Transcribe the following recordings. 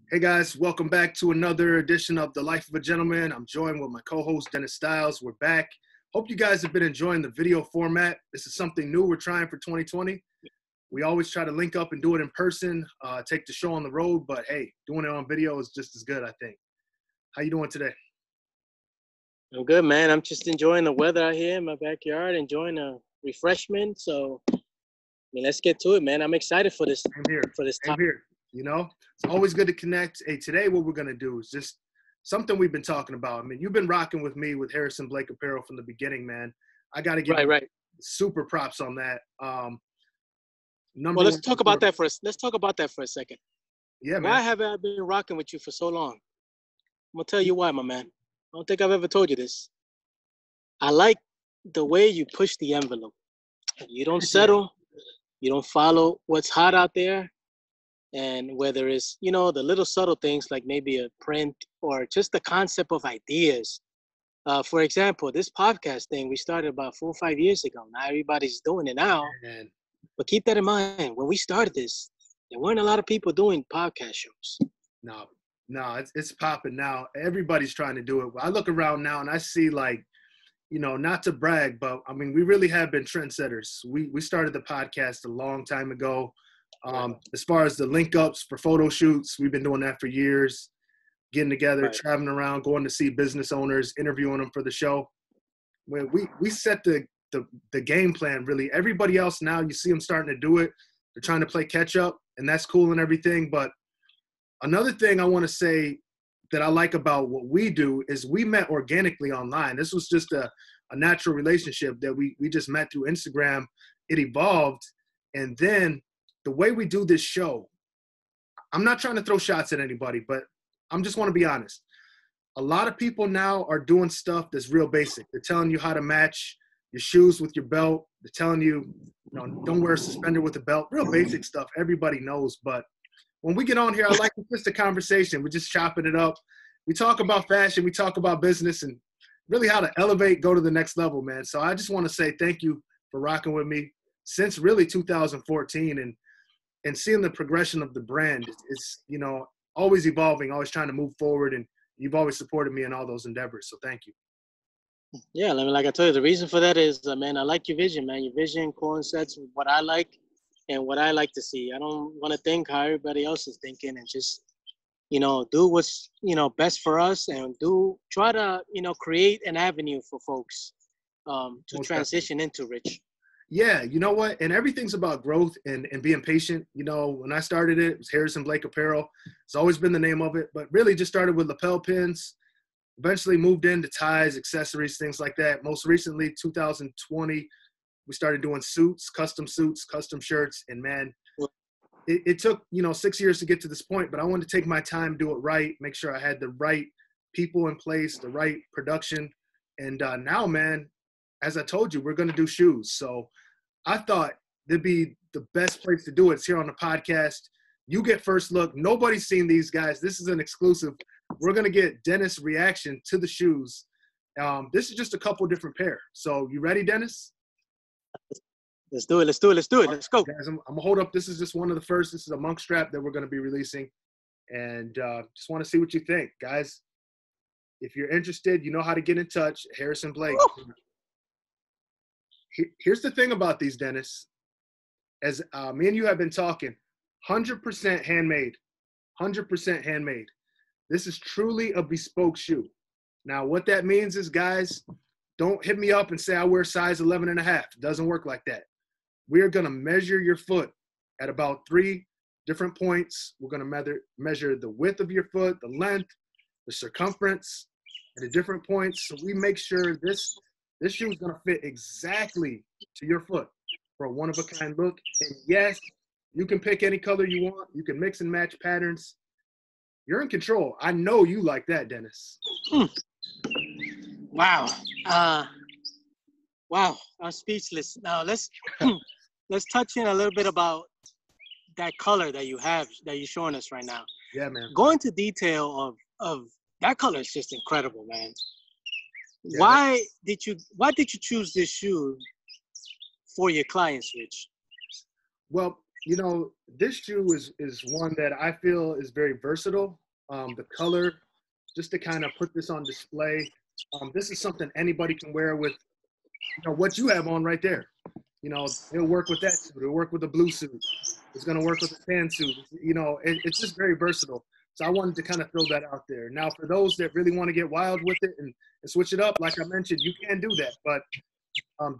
Hey guys, welcome back to another edition of The Life of a Gentleman. I'm joined with my co-host, Dennis Styles. We're back. Hope you guys have been enjoying the video format. This is something new we're trying for 2020. We always try to link up and do it in person, take the show on the road, but hey, doing it on video is just as good, I think. How you doing today? I'm good, man. I'm just enjoying the weather out here in my backyard, enjoying a refreshment. So, let's get to it, man. I'm excited for this. I'm here. For this I'm here. You know, it's always good to connect. Hey, today what we're going to do is just something we've been talking about. I mean, you've been rocking with me with Harrison Blake Apparel from the beginning, man. I got to give you super props on that. Well, let's talk about that for a second. Yeah, man. Why have I been rocking with you for so long? I'm going to tell you why, my man. I don't think I've ever told you this. I like the way you push the envelope. You don't settle. You don't follow what's hot out there. And whether it's, the little subtle things like maybe a print or just the concept of ideas. For example, this podcast thing we started about 4 or 5 years ago. Now everybody's doing it now. Man. But keep that in mind. When we started this, there weren't a lot of people doing podcast shows. No, it's popping now. Everybody's trying to do it. I look around now and I see not to brag, but I mean, we really have been trendsetters. We started the podcast a long time ago. As far as the link ups for photo shoots, we've been doing that for years, getting together, traveling around, going to see business owners, interviewing them for the show. When we set the game plan, really. Everybody else now, you see them starting to do it. They're trying to play catch up, and that's cool and everything. But another thing I want to say that I like about what we do is we met organically online. This was just a natural relationship that we just met through Instagram. It evolved, and then the way we do this show, I'm not trying to throw shots at anybody, but I'm just want to be honest. A lot of people now are doing stuff that's real basic. They're telling you how to match your shoes with your belt. They're telling you, don't wear a suspender with a belt. Real basic stuff everybody knows. But when we get on here, I like it's just a conversation. We're just chopping it up. We talk about fashion. We talk about business and really how to elevate, go to the next level, man. So I just want to say thank you for rocking with me since really 2014 and seeing the progression of the brand. It's, always evolving, always trying to move forward. And you've always supported me in all those endeavors. So thank you. Yeah, like I told you, the reason for that is, man, I like your vision, man. Your vision coincides with what I like and what I like to see. I don't want to think how everybody else is thinking and just, do what's, best for us and try to, create an avenue for folks to transition into, Rich. Yeah, you know what? And everything's about growth and being patient. When I started it was Harrison Blake Apparel. It's always been the name of it, but really just started with lapel pins, eventually moved into ties, accessories, things like that. Most recently, 2020, we started doing suits, custom shirts. And man, it took, 6 years to get to this point, but I wanted to take my time, do it right, make sure I had the right people in place, the right production. And now, man, as I told you, we're going to do shoes. So I thought it'd be the best place to do it. It's here on the podcast. You get first look. Nobody's seen these guys. This is an exclusive. We're going to get Dennis' reaction to the shoes. This is just a couple different pair. So you ready, Dennis? Let's do it. Let's go. Guys, I'm going to hold up. This is just one of the first. This is a monk strap that we're going to be releasing. And just want to see what you think. Guys, if you're interested, you know how to get in touch. Harrison Blake. Here's the thing about these, Dennis. As me and you have been talking, 100% handmade. 100% handmade. This is truly a bespoke shoe. Now, what that means is, guys, don't hit me up and say I wear size 11 and a half. It doesn't work like that. We are going to measure your foot at about 3 different points. We're going to measure the width of your foot, the length, the circumference at the different points. So we make sure this shoe is going to fit exactly to your foot for a one-of-a-kind look. And yes, you can pick any color you want. You can mix and match patterns. You're in control. I know you like that, Dennis. Wow. Wow. I'm speechless. Now let's touch in a little bit about that color that you're showing us right now. Yeah, man. Go into detail of that color is just incredible, man. Yeah, why did you choose this shoe for your clients, Rich? Well, This shoe is one that I feel is very versatile. The color, just to kind of put this on display. This is something anybody can wear with, what you have on right there. It'll work with that suit. It'll work with a blue suit. It's going to work with a tan suit. It's just very versatile. So I wanted to kind of throw that out there. Now, for those that really want to get wild with it and switch it up, like I mentioned, you can do that. But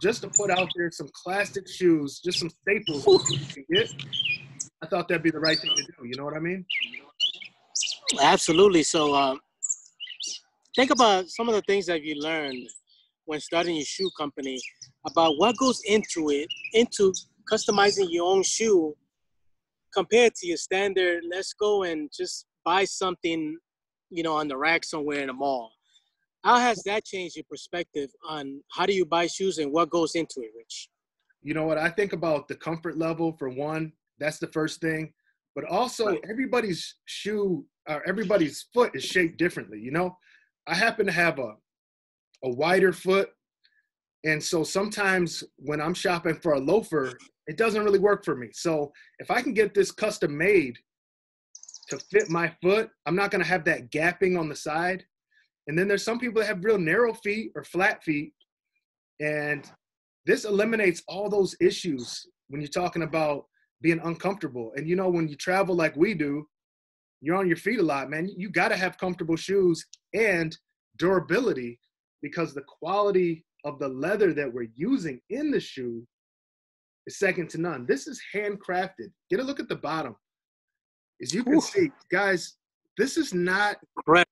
just to put out there some classic shoes, just some staples you can get, I thought that'd be the right thing to do. You know what I mean? Absolutely. So think about some of the things that you learned when starting your shoe company about what goes into customizing your own shoe compared to your standard, let's go and just buy something, on the rack somewhere in a mall. How has that changed your perspective on how do you buy shoes and what goes into it, Rich? You know what? I think about the comfort level for one. That's the first thing. But also everybody's shoe or everybody's foot is shaped differently. I happen to have a wider foot. And so sometimes when I'm shopping for a loafer, it doesn't really work for me. So if I can get this custom made to fit my foot, I'm not going to have that gapping on the side. And then there's some people that have real narrow feet or flat feet. And this eliminates all those issues when you're talking about being uncomfortable. And, when you travel like we do, you're on your feet a lot, man. You got to have comfortable shoes and durability because the quality of the leather that we're using in the shoe is second to none. This is handcrafted. Get a look at the bottom. As you can see, guys, this is not correct.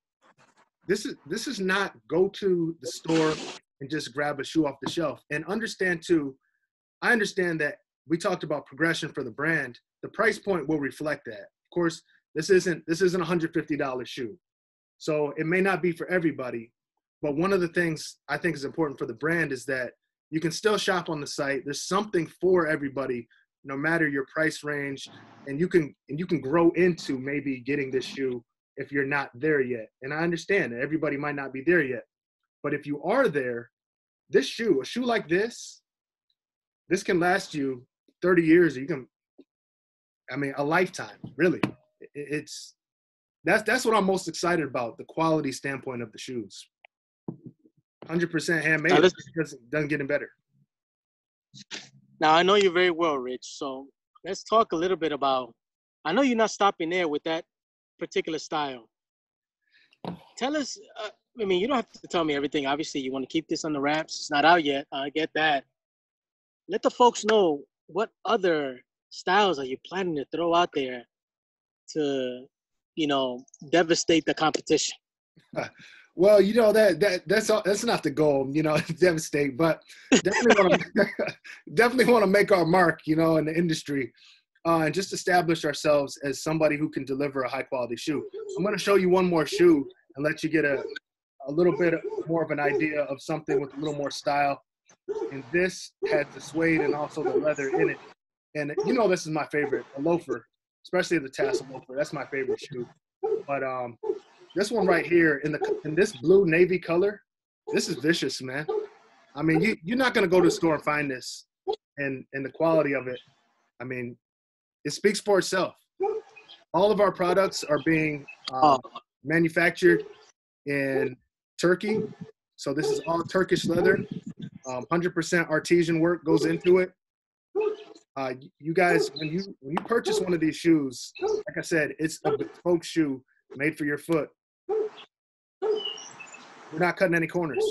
This is not go to the store and just grab a shoe off the shelf. And understand too, I understand that we talked about progression for the brand. The price point will reflect that. Of course, this isn't a $150 shoe. So it may not be for everybody. But one of the things I think is important for the brand is that you can still shop on the site. There's something for everybody, no matter your price range, and you can grow into maybe getting this shoe if you're not there yet. And I understand that everybody might not be there yet. But if you are there, a shoe like this can last you 30 years. A lifetime, really. That's what I'm most excited about, the quality standpoint of the shoes. 100% handmade. It doesn't get any better. Now, I know you very well, Rich. So let's talk a little bit about, I know you're not stopping there with that particular style. Tell us, you don't have to tell me everything. Obviously, you want to keep this on the wraps. It's not out yet. I get that. Let the folks know what other styles are you planning to throw out there to, devastate the competition. Well, that's not the goal, devastate, but definitely want to make our mark, in the industry, and just establish ourselves as somebody who can deliver a high quality shoe. I'm going to show you one more shoe and let you get a little bit more of an idea of something with a little more style. And this has the suede and also the leather in it. And this is my favorite, a loafer, especially the tassel loafer. That's my favorite shoe. But this one right here in this blue navy color, this is vicious, man. You're not gonna go to the store and find this, and the quality of it. It speaks for itself. All of our products are being manufactured in Turkey, so this is all Turkish leather. 100% artisan work goes into it. You guys, when you purchase one of these shoes, like I said, it's a bespoke shoe made for your foot. We're not cutting any corners.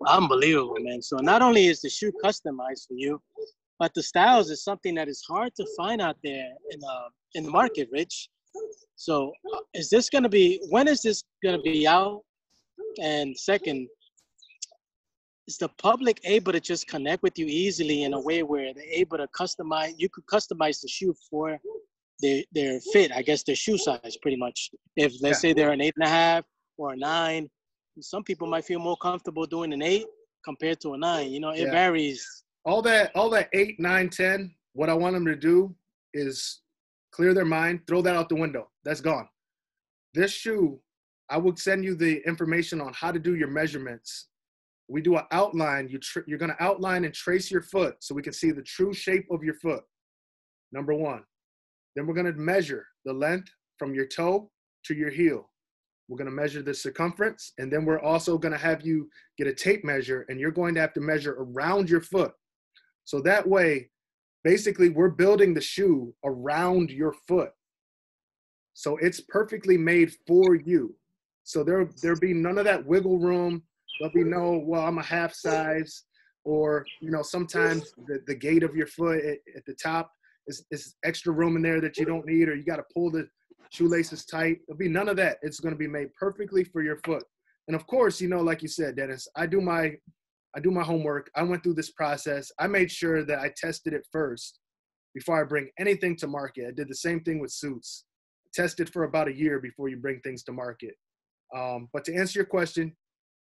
Unbelievable, man. So not only is the shoe customized for you, but the styles is something that is hard to find out there in the market, Rich. So when is this going to be out? And second, is the public able to just connect with you easily in a way where they're able to you could customize the shoe for their fit, I guess their shoe size pretty much. If let's say they're an 8.5 or a 9, some people might feel more comfortable doing an 8 compared to a 9. It varies. All that 8, 9, 10, what I want them to do is clear their mind, throw that out the window. That's gone. This shoe, I will send you the information on how to do your measurements. We do an outline. You're going to outline and trace your foot so we can see the true shape of your foot. Number one. Then we're going to measure the length from your toe to your heel. We're going to measure the circumference, and then we're also going to have you get a tape measure, and you're going to have to measure around your foot. So that way, basically, we're building the shoe around your foot. So it's perfectly made for you. So there'll be none of that wiggle room. There'll be no, well, I'm a half size, or, you know, sometimes the gait of your foot at the top is extra room in there that you don't need, or you got to pull the shoelaces tight. There'll be none of that. It's going to be made perfectly for your foot. And of course, you know, like you said, Dennis, I do my homework. I went through this process. I made sure that I tested it first before I bring anything to market. I did the same thing with suits. Test it for about a year before you bring things to market. But to answer your question,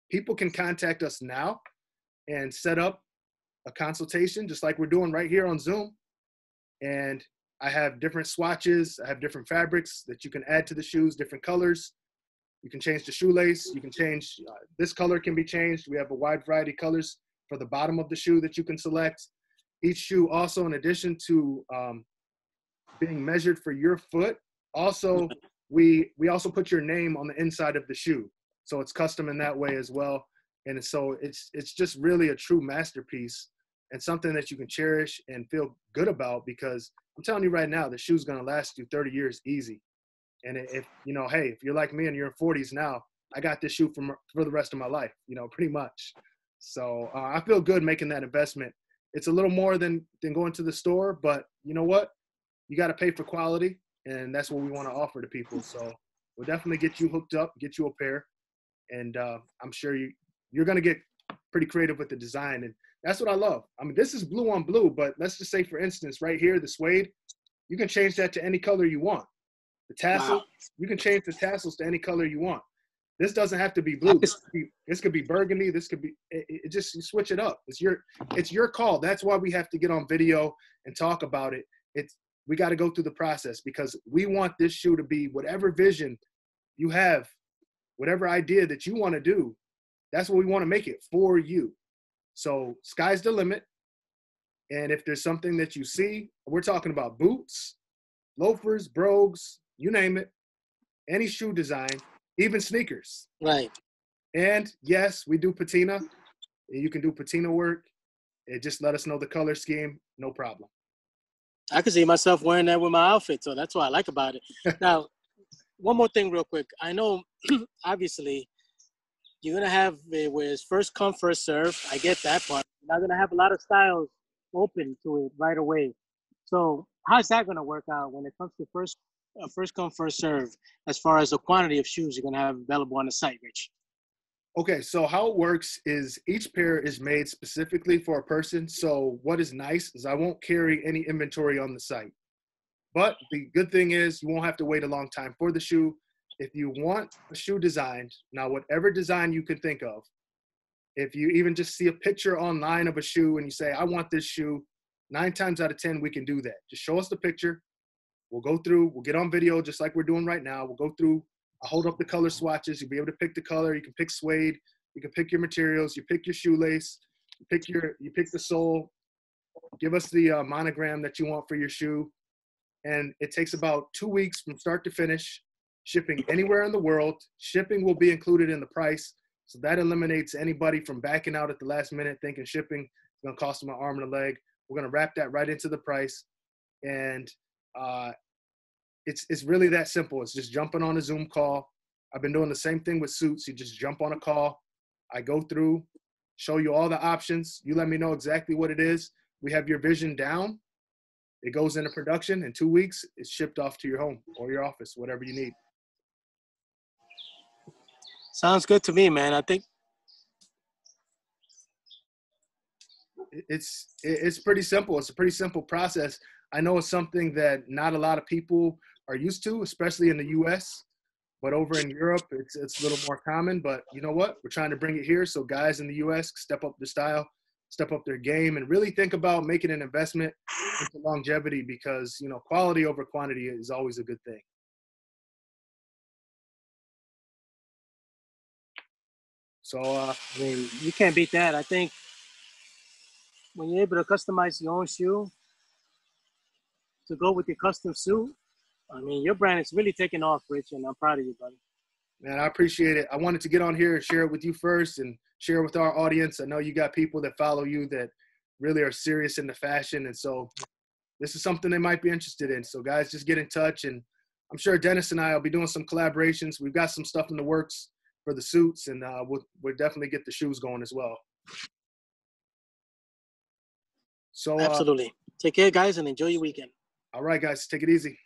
people can contact us now and set up a consultation, just like we're doing right here on Zoom. And I have different swatches. I have different fabrics that you can add to the shoes, different colors. You can change the shoelace. You can change, this color can be changed. We have a wide variety of colors for the bottom of the shoe that you can select. Each shoe also, in addition to being measured for your foot, also, we also put your name on the inside of the shoe. So it's custom in that way as well. And so it's just really a true masterpiece and something that you can cherish and feel good about, because I'm telling you right now, the shoe's going to last you 30 years easy. And if, you know, hey, if you're like me and you're in 40s now, I got this shoe for the rest of my life, you know, pretty much. So I feel good making that investment. It's a little more than going to the store, but you know what? You got to pay for quality, and that's what we want to offer to people. So we'll definitely get you hooked up, get you a pair, and I'm sure you're going to get pretty creative with the design, and that's what I love. I mean, this is blue on blue, but let's just say, for instance, right here, the suede, you can change that to any color you want. The tassel, you can change the tassels to any color you want. This doesn't have to be blue. This could be burgundy. This could be, it just, you switch it up. It's your call. That's why we have to get on video and talk about it. We got to go through the process, because we want this shoe to be whatever vision you have, whatever idea that you want to do. That's what we want to make it for you. So sky's the limit. And if there's something that you see, we're talking about boots, loafers, brogues, you name it, any shoe design, even sneakers. Right. And yes, we do patina. You can do patina work. Just let us know the color scheme. No problem. I can see myself wearing that with my outfit, so that's what I like about it. Now, one more thing real quick. I know, obviously, you're going to have it where it's first come, first serve. I get that part. You're not going to have a lot of styles open to it right away. So how's that going to work out when it comes to first come, first serve, as far as the quantity of shoes you're going to have available on the site, Rich? Okay, so how it works is each pair is made specifically for a person. So what is nice is I won't carry any inventory on the site. But the good thing is you won't have to wait a long time for the shoe. If you want a shoe designed, now whatever design you can think of, if you even just see a picture online of a shoe and you say, I want this shoe, 9 times out of 10, we can do that. Just show us the picture. We'll go through, we'll get on video just like we're doing right now. We'll go through, I'll hold up the color swatches. You'll be able to pick the color. You can pick suede. You can pick your materials. You pick your shoelace. You pick the sole. Give us the monogram that you want for your shoe. And it takes about 2 weeks from start to finish, shipping anywhere in the world. Shipping will be included in the price. So that eliminates anybody from backing out at the last minute thinking shipping is going to cost them an arm and a leg. We're going to wrap that right into the price. And it's really that simple. It's just jumping on a Zoom call. I've been doing the same thing with suits. You just jump on a call. I go through, show you all the options. You let me know exactly what it is. We have your vision down. It goes into production. In 2 weeks, it's shipped off to your home or your office, whatever you need. Sounds good to me, man. I think it's pretty simple. It's a pretty simple process. I know it's something that not a lot of people are used to, especially in the U.S., but over in Europe, it's a little more common. But you know what? We're trying to bring it here so guys in the U.S. step up their style, step up their game, and really think about making an investment into longevity, because, you know, quality over quantity is always a good thing. So, I mean, you can't beat that. I think when you're able to customize your own shoe, to go with your custom suit. I mean, your brand is really taking off, Rich, and I'm proud of you, buddy. Man, I appreciate it. I wanted to get on here and share it with you first and share it with our audience. I know you got people that follow you that really are serious in the fashion. And so this is something they might be interested in. So guys, just get in touch. And I'm sure Dennis and I will be doing some collaborations. We've got some stuff in the works for the suits, and we'll definitely get the shoes going as well. So absolutely. Take care, guys, and enjoy your weekend. All right, guys, take it easy.